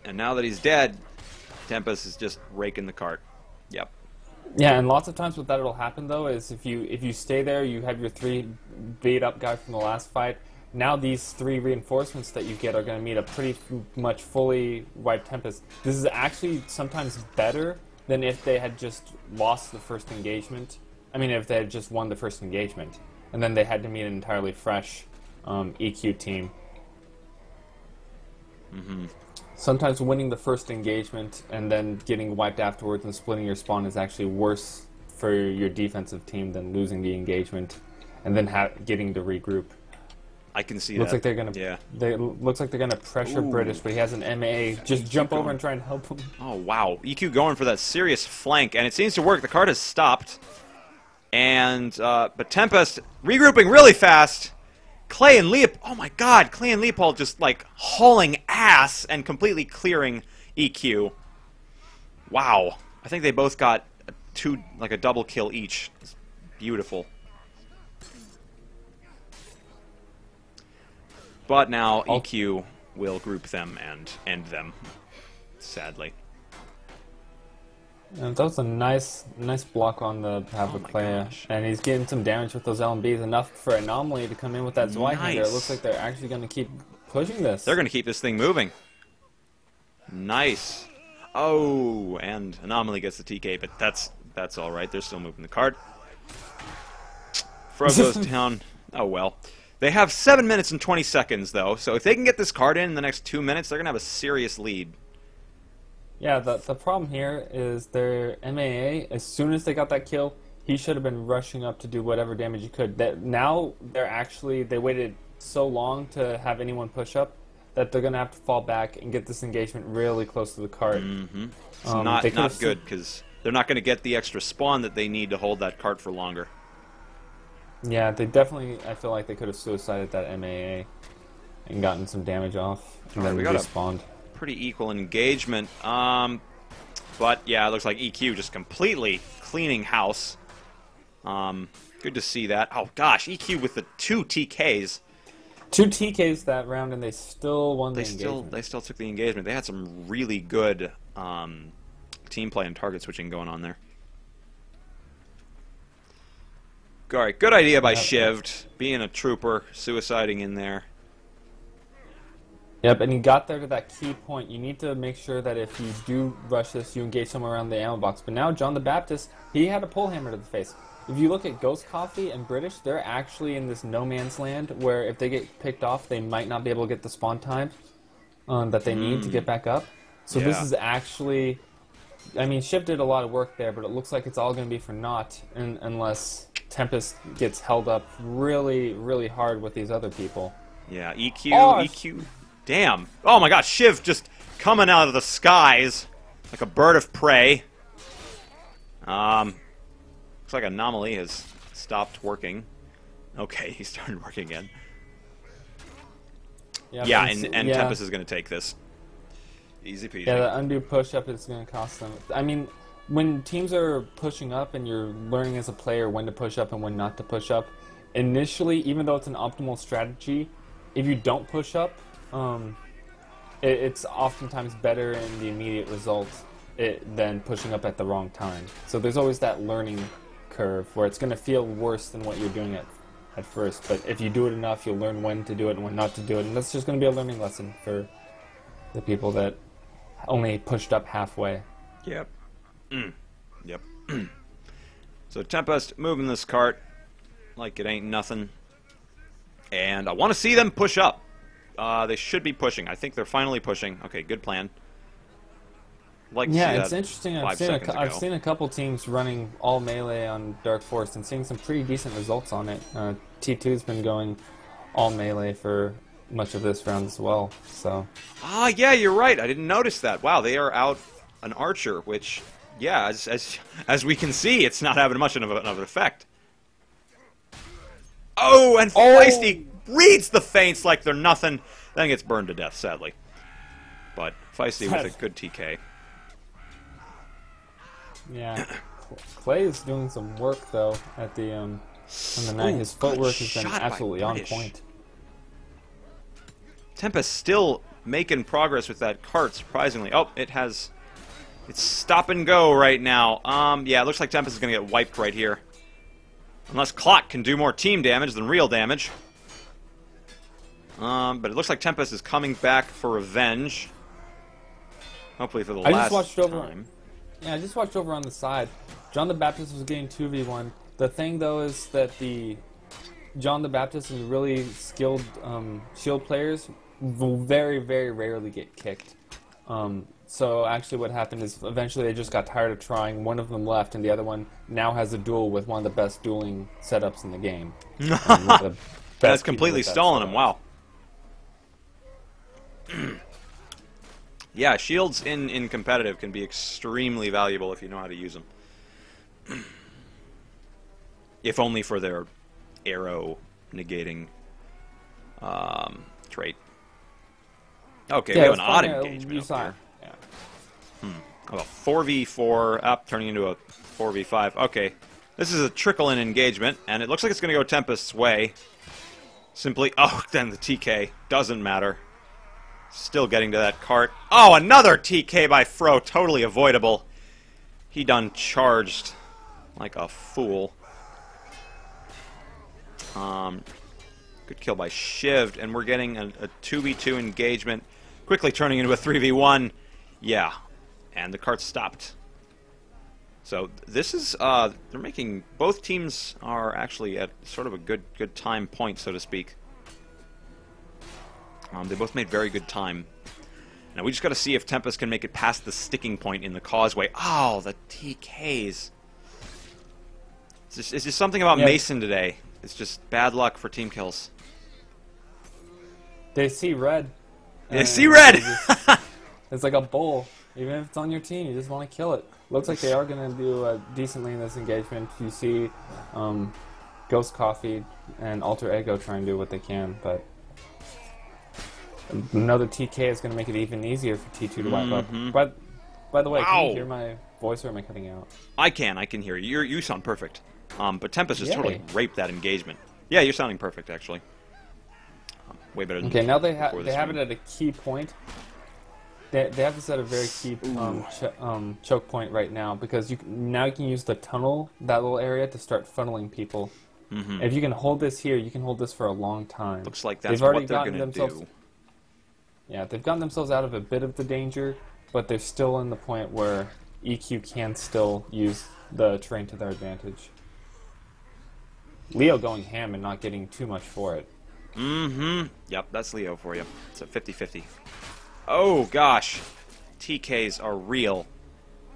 And now that he's dead, Tempest is just raking the cart. Yep. Yeah, and lots of times what that'll happen though is if you stay there, you have your 3 beat up guy from the last fight. Now these 3 reinforcements that you get are going to meet a pretty much fully wiped Tempest. This is actually sometimes better than if they had just lost the first engagement. I mean, if they had just won the first engagement, and then they had to meet an entirely fresh EQ team. Mm-hmm. Sometimes winning the first engagement and then getting wiped afterwards and splitting your spawn is actually worse for your defensive team than losing the engagement and then getting to regroup. I can see looks that. like they're gonna. Yeah. Looks like they're gonna pressure Ooh. British, but he has an MAA. Just jump over and try and help him. Oh wow, EQ going for that serious flank, and it seems to work. The card has stopped, and but Tempest regrouping really fast. Clay and oh my God, Clay and Leopold just like hauling ass and completely clearing EQ. Wow, I think they both got a double kill each. It's beautiful. But now EQ will group them and end them, sadly. And that was a nice block on the Clay, and he's getting some damage with those LMBs, enough for Anomaly to come in with that Zweihander. It looks like they're actually going to keep pushing this. They're going to keep this thing moving. Nice. Oh, and Anomaly gets the TK, but that's all right. They're still moving the card. Fro goes down. Oh well. They have 7 minutes and 20 seconds, though, so if they can get this card in the next 2 minutes, they're going to have a serious lead. Yeah, the problem here is their MAA, as soon as they got that kill, he should have been rushing up to do whatever damage he could. Now they waited so long to have anyone push up that they're going to have to fall back and get this engagement really close to the cart. Mm-hmm. It's not good, because they're not going to get the extra spawn that they need to hold that cart for longer. Yeah, they definitely, I feel like they could have suicided that MAA and gotten some damage off, and then respawned. Pretty equal engagement. But yeah, it looks like EQ just completely cleaning house. Good to see that. Oh gosh, EQ with the 2 TKs. 2 TKs that round, and they still won the engagement. They still took the engagement. They had some really good team play and target switching going on there. Alright, good idea by Shivd, being a trooper, suiciding in there. Yep, and he got there to that key point. You need to make sure that if you do rush this, you engage somewhere around the ammo box. But now John the Baptist, he had a pull hammer to the face. If you look at Ghost Coffee and British, they're actually in this no man's land where if they get picked off, they might not be able to get the spawn time that they need to get back up. So this is actually... I mean, Shiv did a lot of work there, but it looks like it's all going to be for naught unless Tempest gets held up really, really hard with these other people. Yeah, EQ... Damn. Oh my god, Shiv just coming out of the skies like a bird of prey. Looks like Anomaly has stopped working. Okay, he started working again. Yeah, and Tempest is going to take this. Easy peasy. Yeah, the undo push-up is going to cost them. I mean, when teams are pushing up and you're learning as a player when to push up and when not to push up, initially, even though it's an optimal strategy, if you don't push up, it's oftentimes better in the immediate result than pushing up at the wrong time. So there's always that learning curve where it's going to feel worse than what you're doing at first. But if you do it enough, you'll learn when to do it and when not to do it. And that's just going to be a learning lesson for the people that only pushed up halfway. Yep. Yep. So Tempest moving this cart like it ain't nothing. And I want to see them push up. They should be pushing. I think they're finally pushing. Okay, good plan. Yeah, it's interesting. I've seen a couple teams running all melee on Dark Forest and seeing some pretty decent results on it. T2's been going all melee for much of this round as well. So. Yeah, you're right. I didn't notice that. Wow, they are out an archer, which, yeah, as we can see, it's not having much of an effect. Oh, and Feisty reads the feints like they're nothing, then gets burned to death, sadly. But Feisty with a good TK. Yeah, Clay is doing some work though at the on the night. His footwork has been absolutely on point. Tempest still making progress with that cart, surprisingly. Oh, it's stop and go right now. Yeah, it looks like Tempest is going to get wiped right here. Unless Clock can do more team damage than real damage. But it looks like Tempest is coming back for revenge. Hopefully for the last time. Yeah, I just watched over on the side. John the Baptist was getting 2v1. The thing, though, is that John the Baptist and really skilled shield players will very, very rarely get kicked. So actually what happened is eventually they just got tired of trying. One of them left, and the other one now has a duel with one of the best dueling setups in the game. That's completely stolen him. Wow. Yeah, shields in competitive can be extremely valuable if you know how to use them. If only for their arrow negating trait. Okay, yeah, we have an odd engagement up here. Yeah. Oh, a 4v4 up, turning into a 4v5. Okay, this is a trickle-in engagement, and it looks like it's going to go Tempest's way. Simply, oh, then the TK. Doesn't matter. Still getting to that cart. Oh, another TK by Fro. Totally avoidable. He done charged like a fool. Good kill by Shived, and we're getting a 2v2 engagement. Quickly turning into a 3v1. Yeah, and the cart stopped. So this is, they're making, both teams are actually at sort of a good time point, so to speak. They both made very good time. Now we just got to see if Tempest can make it past the sticking point in the causeway. Oh, the TKs. It's just something about Mason today. It's just bad luck for team kills. They see red. They see red! It's like a bull. Even if it's on your team, you just want to kill it. Looks like they are going to do decently in this engagement. You see Ghost Coffee and Alter Ego try and do what they can, but another TK is going to make it even easier for T2 to wipe up. But by the way, can you hear my voice or am I cutting out? I can hear you. You sound perfect. But Tempest just totally raped that engagement. Yeah, you're sounding perfect, actually. Way better than okay, now they have it at a key point. They have this at a very key choke point right now, because now you can use the tunnel, that little area, to start funneling people. If you can hold this here, you can hold this for a long time. Looks like that's what they're going to do. Yeah, they've gotten themselves out of a bit of the danger, but they're still in the point where EQ can still use the terrain to their advantage. Leo going ham and not getting too much for it. Yep, that's Leo for you. It's a 50-50. Oh, gosh. TKs are real,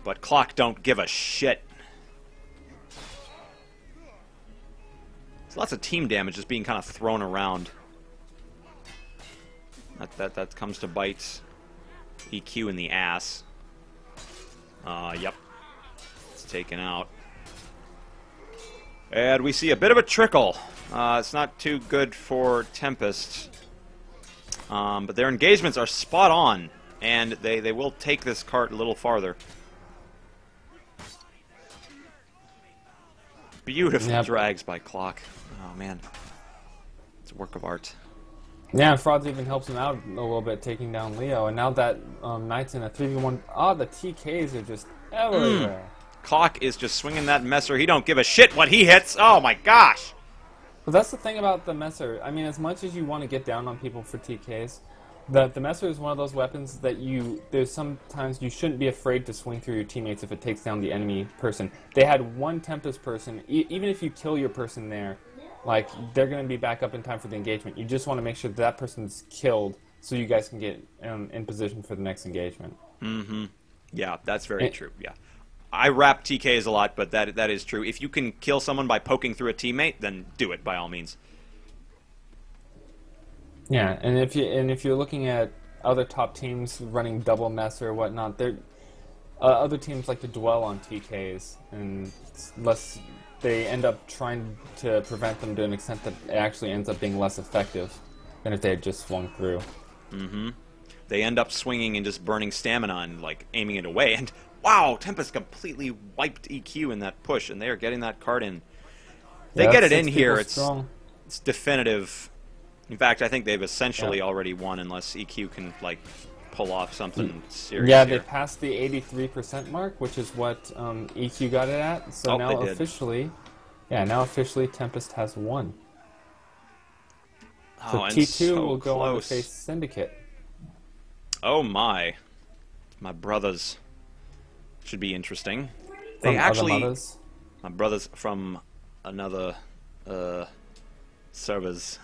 but Clock don't give a shit. There's lots of team damage just being kind of thrown around. That comes to bite EQ in the ass. Yep. It's taken out. And we see a bit of a trickle. It's not too good for Tempest. But their engagements are spot on, and they will take this cart a little farther. Beautiful drags by Clock. Oh, man. It's a work of art. Yeah, Frauds even helps him out a little bit, taking down Leo. And now that Knight's in a 3v1... Oh, the TKs are just everywhere. Clock is just swinging that messer. He don't give a shit what he hits. Oh, my gosh. But that's the thing about the messer. I mean, as much as you want to get down on people for TKs, the messer is one of those weapons that there's sometimes you shouldn't be afraid to swing through your teammates if it takes down the enemy person. They had one Tempest person. Even if you kill your person there, like, they're going to be back up in time for the engagement. You just want to make sure that person's killed so you guys can get in position for the next engagement. Yeah, that's very true, yeah. I rap TKs a lot, but that is true. If you can kill someone by poking through a teammate, then do it by all means. Yeah, and if you're looking at other top teams running double mess or whatnot, other teams like to dwell on TKs, and less they end up trying to prevent them to an extent that it actually ends up being less effective than if they had just swung through. They end up swinging and just burning stamina and like aiming it away. And wow, Tempest completely wiped EQ in that push, and they are getting that card in. They get it in here. It's definitive. In fact, I think they've essentially already won unless EQ can, like, pull off something serious Yeah, here. they passed the 83% mark, which is what EQ got it at. So now officially, Tempest has won. So T2 will go on to face Syndicate. Oh my brothers should be interesting. From my brothers from another servers.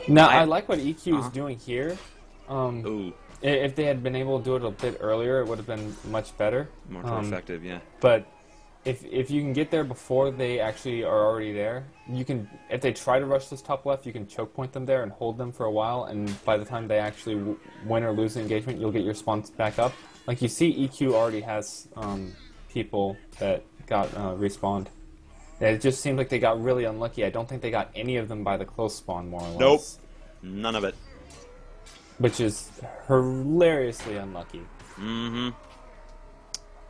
Now I like what EQ is doing here. Ooh. If they had been able to do it a bit earlier, it would have been much better. More effective, yeah. But if you can get there before they actually are already there, you can. If they try to rush this top left, you can choke point them there and hold them for a while. And by the time they actually win or lose the engagement, you'll get your spawns back up. Like you see, EQ already has people that got respawned. It just seemed like they got really unlucky. I don't think they got any of them by the close spawn, more or less. Nope. None of it. Which is hilariously unlucky. Mm-hmm.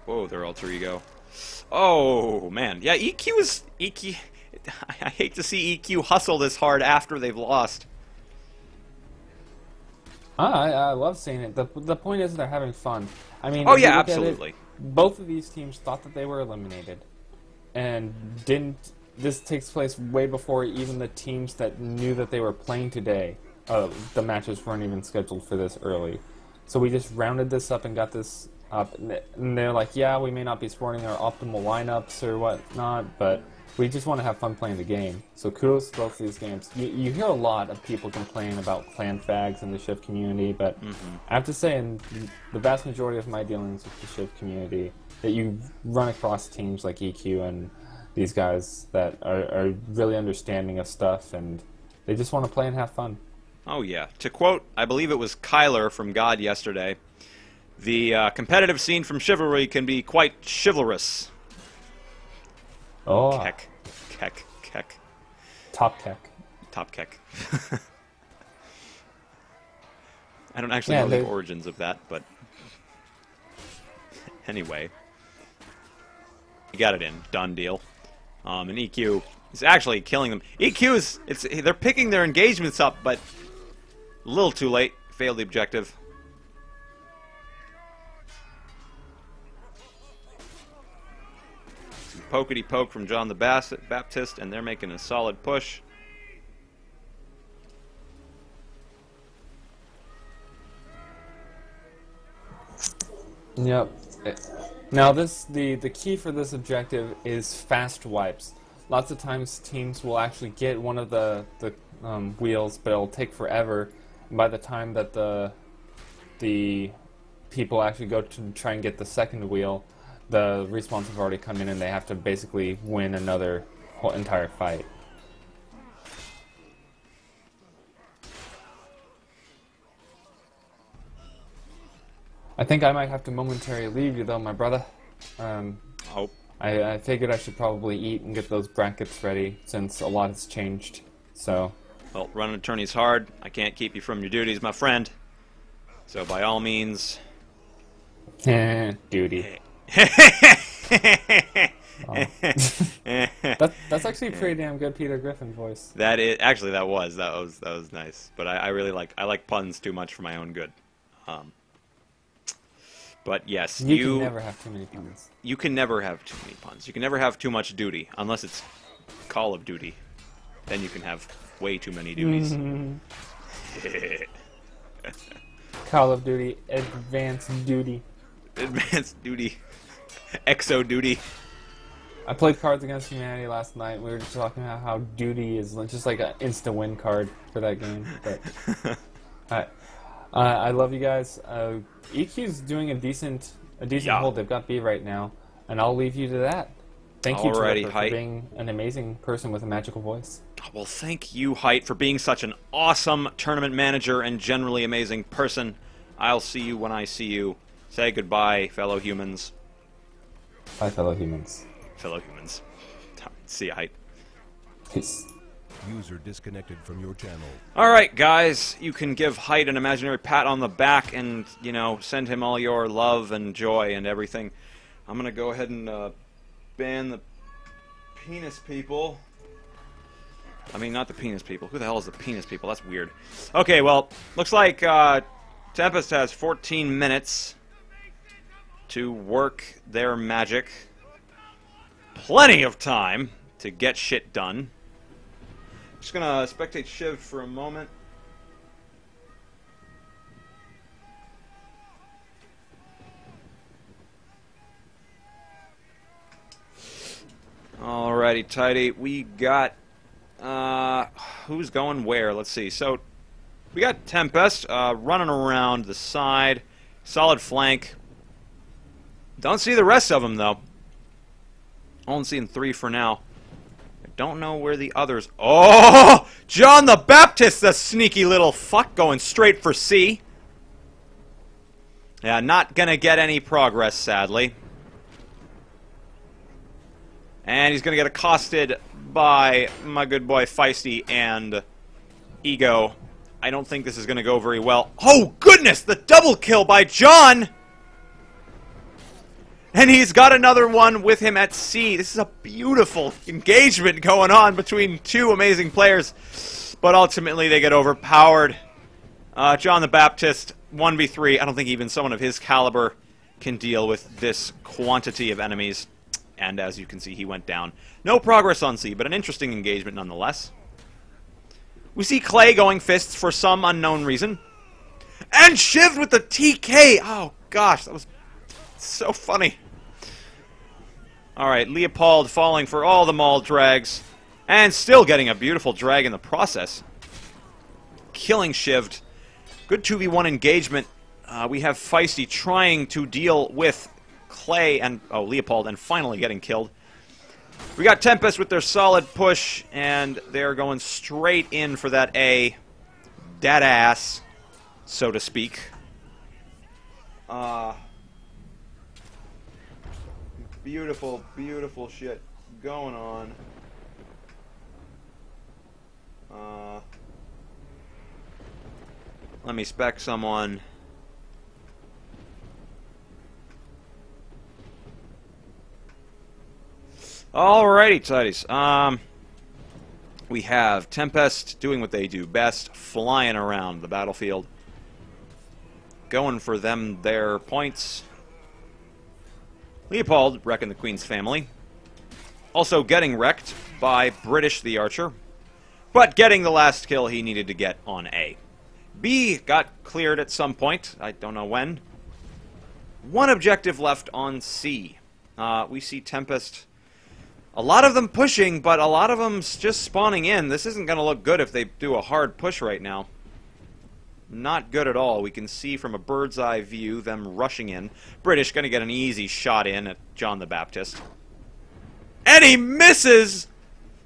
Whoa, their alter ego. Oh, man. Yeah, EQ... I hate to see EQ hustle this hard after they've lost. I love seeing it. The point is they're having fun. I mean, oh, yeah, absolutely. Both of these teams thought that they were eliminated. And didn't. This takes place way before even the teams that knew that they were playing today. The matches weren't even scheduled for this early, so we just rounded this up and got this up. And they're like, "Yeah, we may not be sporting our optimal lineups or whatnot, but we just want to have fun playing the game." So kudos to both of these games. You hear a lot of people complain about clan fags in the Shiv community, but I have to say, in the vast majority of my dealings with the Shiv community, that you run across teams like EQ and these guys that are really understanding of stuff, and they just want to play and have fun. Oh, yeah. To quote, I believe it was Kyler from God yesterday, the competitive scene from Chivalry can be quite chivalrous. Oh. Keck. Keck. Keck. Top keck. Top keck. I don't actually know the origins of that, but anyway. You got it in. Done deal. And EQ is actually killing them. EQ is... they're picking their engagements up, but a little too late. Failed the objective. Some pokety-poke from John the Baptist, and they're making a solid push. Yep. Now the key for this objective is fast wipes. Lots of times teams will actually get one of the wheels, but it'll take forever. And by the time that the people actually go to try and get the second wheel, the respawns have already come in and they have to basically win another whole entire fight. I think I might have to momentarily leave you, though, my brother. Oh. I figured I should probably eat and get those brackets ready, since a lot has changed. So. Well, running a tourney's hard. I can't keep you from your duties, my friend. So, by all means... duty. Oh. That's actually a pretty damn good Peter Griffin voice. That is actually that was nice. But I really like puns too much for my own good. But yes, you can never have too many puns. You can never have too many puns. You can never have too much duty, unless it's Call of Duty. Then you can have way too many duties. Call of Duty, Advanced Duty. Advanced Duty. Exo Duty. I played Cards Against Humanity last night. We were just talking about how Duty is just like an insta-win card for that game. But I love you guys. EQ's doing a decent hold. They've got B right now, and I'll leave you to that. Thank you, Trevor, for being an amazing person with a magical voice. Well, thank you, Height, for being such an awesome tournament manager and generally amazing person. I'll see you when I see you. Say goodbye, fellow humans. Bye, fellow humans. Fellow humans. See ya, Height. Peace. User disconnected from your channel. Alright, guys, you can give Height an imaginary pat on the back and, you know, send him all your love and joy and everything. I'm gonna go ahead and ban the penis people. I mean, not the penis people. Who the hell is the penis people? That's weird. Okay, well, looks like Tempest has 14 minutes to work their magic. Plenty of time to get shit done. Just gonna spectate Shiv for a moment. Alrighty, tighty. We got who's going where? Let's see. So we got Tempest running around the side, solid flank. Don't see the rest of them though. Only seeing 3 for now. I don't know where the others. Oh, John the Baptist, the sneaky little fuck, going straight for C. Yeah, not gonna get any progress, sadly. And he's going to get accosted by my good boy Feisty and Ego. I don't think this is going to go very well. Oh, goodness! The double kill by John! And he's got another one with him at C. This is a beautiful engagement going on between 2 amazing players. But ultimately, they get overpowered. John the Baptist, 1v3. I don't think even someone of his caliber can deal with this quantity of enemies. And as you can see, he went down. No progress on C, but an interesting engagement nonetheless. We see Clay going fists for some unknown reason. And Shiv with the TK! Oh, gosh, that was so funny. Alright, Leopold falling for all the maul drags. And still getting a beautiful drag in the process. Killing Shiv'd. Good 2v1 engagement. We have Feisty trying to deal with Clay and Leopold, and finally getting killed. We got Tempest with their solid push, and they're going straight in for that A, dead ass, so to speak. Beautiful, beautiful shit going on. Let me spec someone. Alrighty, tighties. We have Tempest doing what they do best, flying around the battlefield, going for their points. Leopold wrecking the Queen's family. Also getting wrecked by British the Archer, but getting the last kill he needed to get on A. B got cleared at some point, I don't know when. 1 objective left on C. We see Tempest. A lot of them pushing, but a lot of them just spawning in. This isn't going to look good if they do a hard push right now. Not good at all. We can see from a bird's eye view them rushing in. British going to get an easy shot in at John the Baptist. And he misses!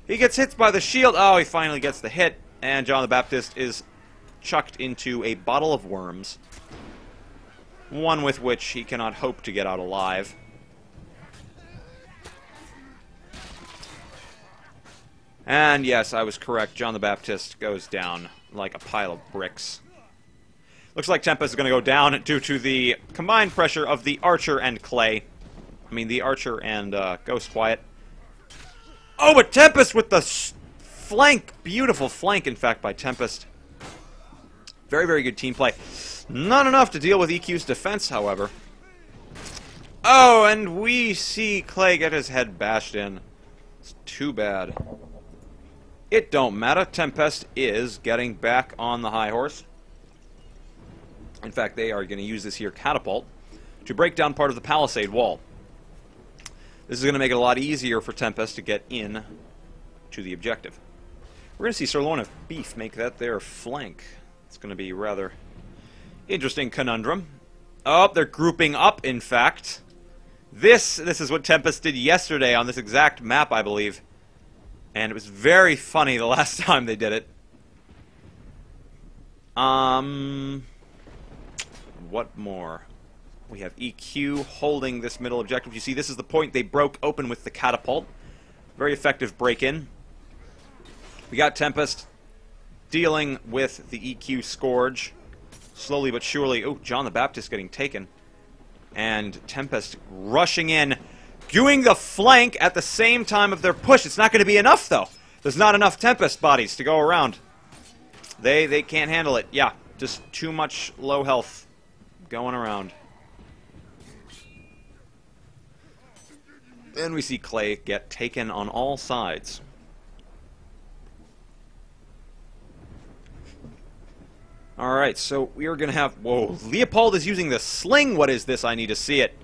He gets hit by the shield. Oh, he finally gets the hit. And John the Baptist is chucked into a bottle of worms. One with which he cannot hope to get out alive. And yes, I was correct. John the Baptist goes down like a pile of bricks. Looks like Tempest is going to go down due to the combined pressure of the Archer and Clay. I mean, the Archer and Ghost Quiet. Oh, but Tempest with the flank. Beautiful flank, in fact, by Tempest. Very, very good team play. Not enough to deal with EQ's defense, however. Oh, and we see Clay get his head bashed in. It's too bad. It don't matter. Tempest is getting back on the high horse. In fact, they are going to use this here catapult to break down part of the palisade wall. This is going to make it a lot easier for Tempest to get in to the objective. We're going to see Sirloin of Beef make that their flank. It's going to be rather interesting conundrum. Oh, they're grouping up, in fact. This is what Tempest did yesterday on this exact map, I believe. And it was very funny the last time they did it. What more? We have EQ holding this middle objective. You see, this is the point they broke open with the catapult. Very effective break-in. We got Tempest dealing with the EQ Scourge. Slowly but surely. Oh, John the Baptist getting taken. And Tempest rushing in, doing the flank at the same time of their push. It's not going to be enough, though. There's not enough Tempest bodies to go around. They can't handle it. Yeah, just too much low health going around. And we see Clay get taken on all sides. Alright, so we are going to have... Whoa, Leopold is using the sling. What is this? I need to see it.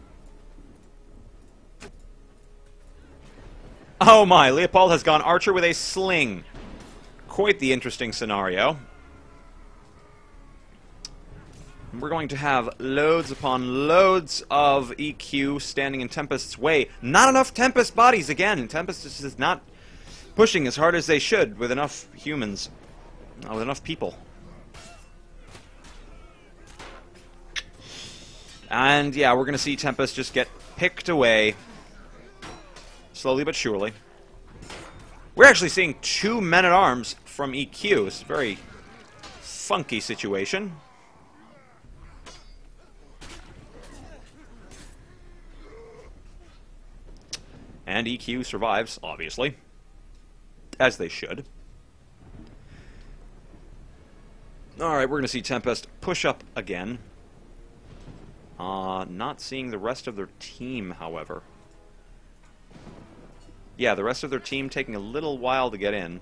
Oh my, Leopold has gone archer with a sling. Quite the interesting scenario. We're going to have loads upon loads of EQ standing in Tempest's way. Not enough Tempest bodies again. Tempest is not pushing as hard as they should with enough humans. With enough people. And yeah, we're going to see Tempest just get picked away. Slowly but surely. We're actually seeing 2 men-at-arms from EQ. It's a very funky situation. And EQ survives, obviously. As they should. Alright, we're going to see Tempest push up again. Not seeing the rest of their team, however. Yeah, the rest of their team taking a little while to get in.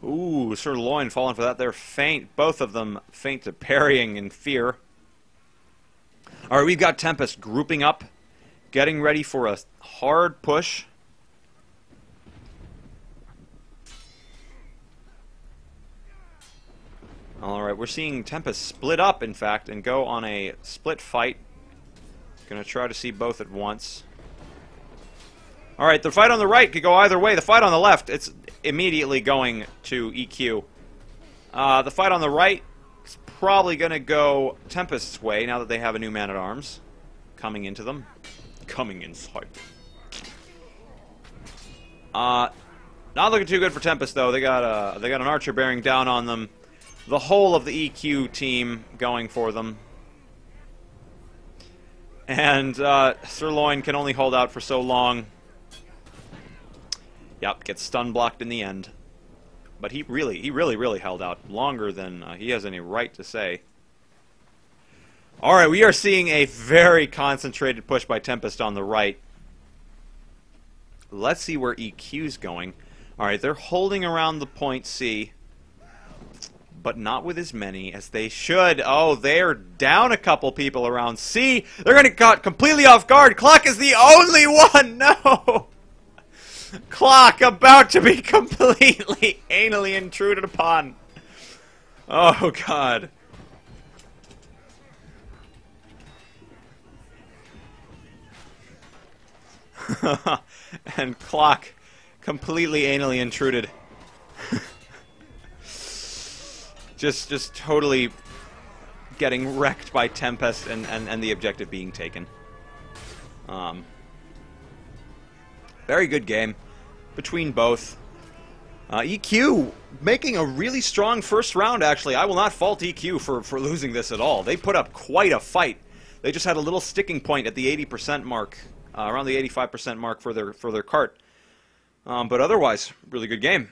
Ooh, Sir Loin falling for that. They're faint. Both of them faint to parrying in fear. Alright, we've got Tempest grouping up. Getting ready for a hard push. Alright, we're seeing Tempest split up, in fact, and go on a split fight. Gonna try to see both at once. Alright, the fight on the right could go either way. The fight on the left, it's immediately going to EQ. The fight on the right is probably gonna go Tempest's way, now that they have a new man-at-arms coming into them. Coming inside. Not looking too good for Tempest, though. They got an archer bearing down on them. The whole of the EQ team going for them. And Sirloin can only hold out for so long. Yep, gets stun blocked in the end. But he really held out longer than he has any right to say. Alright, we are seeing a very concentrated push by Tempest on the right. Let's see where EQ's going. Alright, they're holding around the point C, but not with as many as they should. Oh, they're down a couple people around C. They're going to get caught completely off guard. Clock is the only one! No! Clock about to be completely anally intruded upon. Oh, God. And Clock completely anally intruded. just totally getting wrecked by Tempest and the objective being taken. Very good game between both. EQ making a really strong first round, actually. I will not fault EQ for losing this at all. They put up quite a fight. They just had a little sticking point at the 80% mark. Around the 85% mark for their cart. But otherwise, really good game.